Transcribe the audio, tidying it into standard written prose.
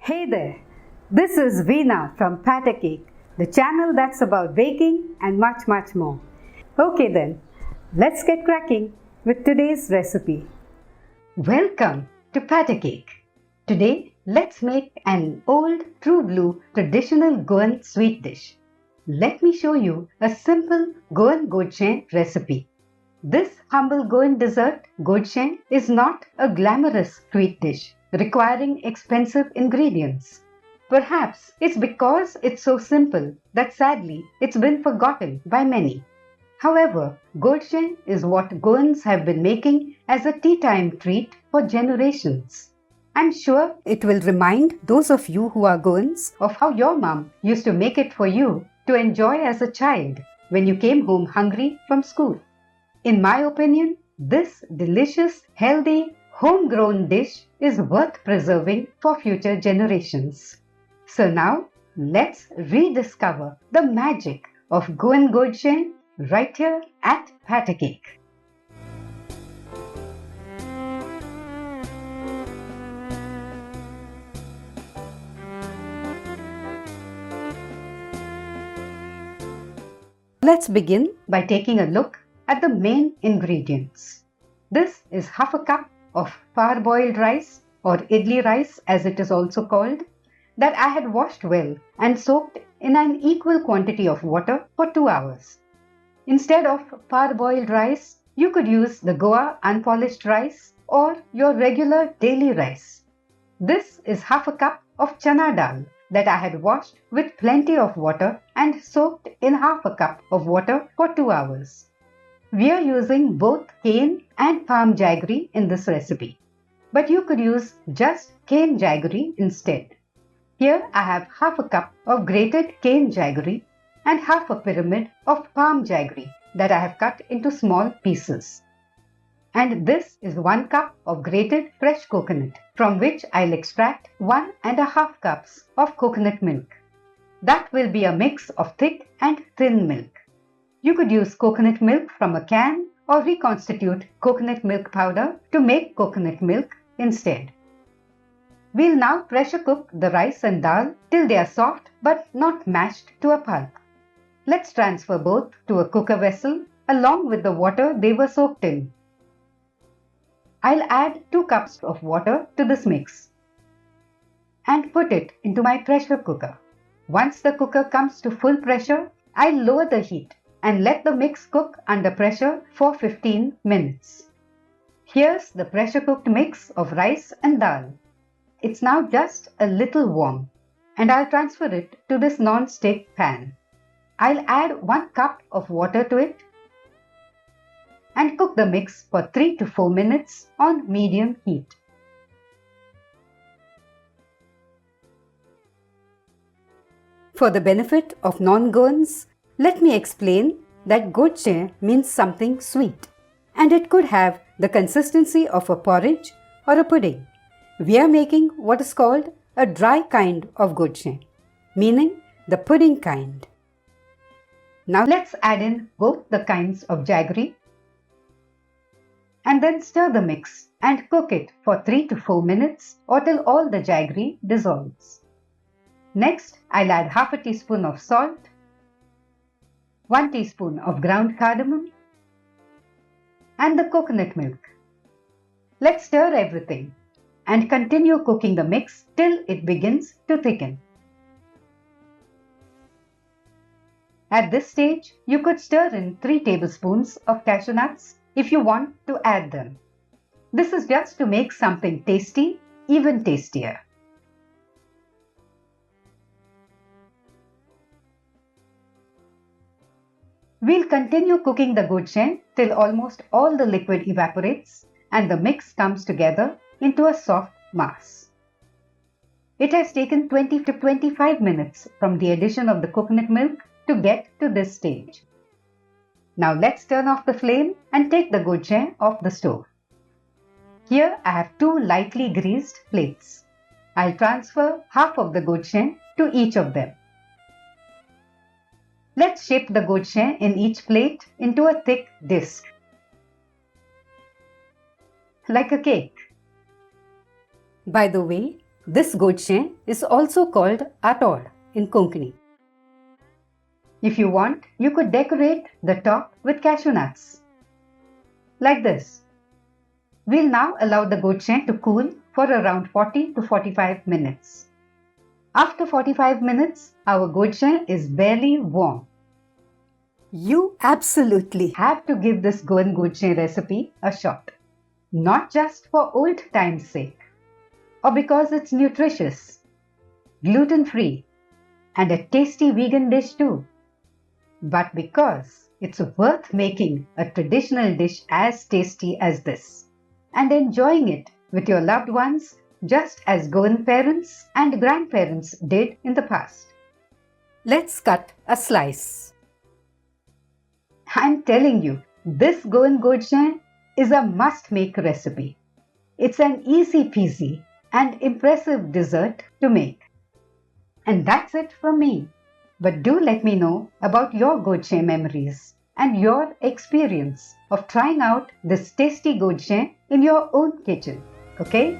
Hey there, this is Veena from Patacake, the channel that's about baking and much more. Okay then, let's get cracking with today's recipe. Welcome to Patacake. Today, let's make an old true blue traditional Goan sweet dish. Let me show you a simple Goan Godshem recipe. This humble Goan dessert, godshe, is not a glamorous sweet dish requiring expensive ingredients. Perhaps it's because it's so simple that sadly it's been forgotten by many. However, godshe is what Goans have been making as a tea time treat for generations. I'm sure it will remind those of you who are Goans of how your mom used to make it for you to enjoy as a child when you came home hungry from school. In my opinion, this delicious, healthy, homegrown dish is worth preserving for future generations. So now, let's rediscover the magic of Goan Godshem right here at Patacake. Let's begin by taking a look at the main ingredients. This is half a cup of parboiled rice or idli rice as it is also called that I had washed well and soaked in an equal quantity of water for 2 hours. Instead of parboiled rice, you could use the Goa unpolished rice or your regular daily rice. This is half a cup of chana dal that I had washed with plenty of water and soaked in half a cup of water for 2 hours. We are using both cane and palm jaggery in this recipe, but you could use just cane jaggery instead. Here I have half a cup of grated cane jaggery and half a pyramid of palm jaggery that I have cut into small pieces. And this is 1 cup of grated fresh coconut from which I'll extract 1.5 cups of coconut milk. That will be a mix of thick and thin milk. You could use coconut milk from a can or reconstitute coconut milk powder to make coconut milk instead. We'll now pressure cook the rice and dal till they are soft but not mashed to a pulp. Let's transfer both to a cooker vessel along with the water they were soaked in. I'll add 2 cups of water to this mix and put it into my pressure cooker. Once the cooker comes to full pressure, I'll lower the heat and let the mix cook under pressure for 15 minutes. Here's the pressure cooked mix of rice and dal. It's now just a little warm and I'll transfer it to this non-stick pan. I'll add 1 cup of water to it and cook the mix for 3 to 4 minutes on medium heat. For the benefit of non-Goans, let me explain that godshe means something sweet, and it could have the consistency of a porridge or a pudding. We are making what is called a dry kind of godshe, meaning the pudding kind. Now let's add in both the kinds of jaggery and then stir the mix and cook it for 3 to 4 minutes or till all the jaggery dissolves. Next, I'll add half a teaspoon of salt, 1 teaspoon of ground cardamom and the coconut milk. Let's stir everything and continue cooking the mix till it begins to thicken. At this stage, you could stir in 3 tablespoons of cashew nuts if you want to add them. This is just to make something tasty even tastier. We'll continue cooking the godshe till almost all the liquid evaporates and the mix comes together into a soft mass. It has taken 20 to 25 minutes from the addition of the coconut milk to get to this stage. Now let's turn off the flame and take the godshe off the stove. Here I have 2 lightly greased plates. I'll transfer half of the godshe to each of them. Let's shape the godshe in each plate into a thick disc, like a cake. By the way, This godshe is also called atol in Konkani. If you want, you could decorate the top with cashew nuts. Like this. We'll now allow the godshe to cool for around 40 to 45 minutes. After 45 minutes, our godshe is barely warm. You absolutely have to give this Goan Godshem recipe a shot. Not just for old time's sake, or because it's nutritious, gluten-free, and a tasty vegan dish too, but because it's worth making a traditional dish as tasty as this and enjoying it with your loved ones just as Goan parents and grandparents did in the past. Let's cut a slice. I'm telling you, this Goan Godshem is a must-make recipe. It's an easy-peasy and impressive dessert to make. And that's it from me. But do let me know about your godshe memories and your experience of trying out this tasty godshe in your own kitchen. Okay?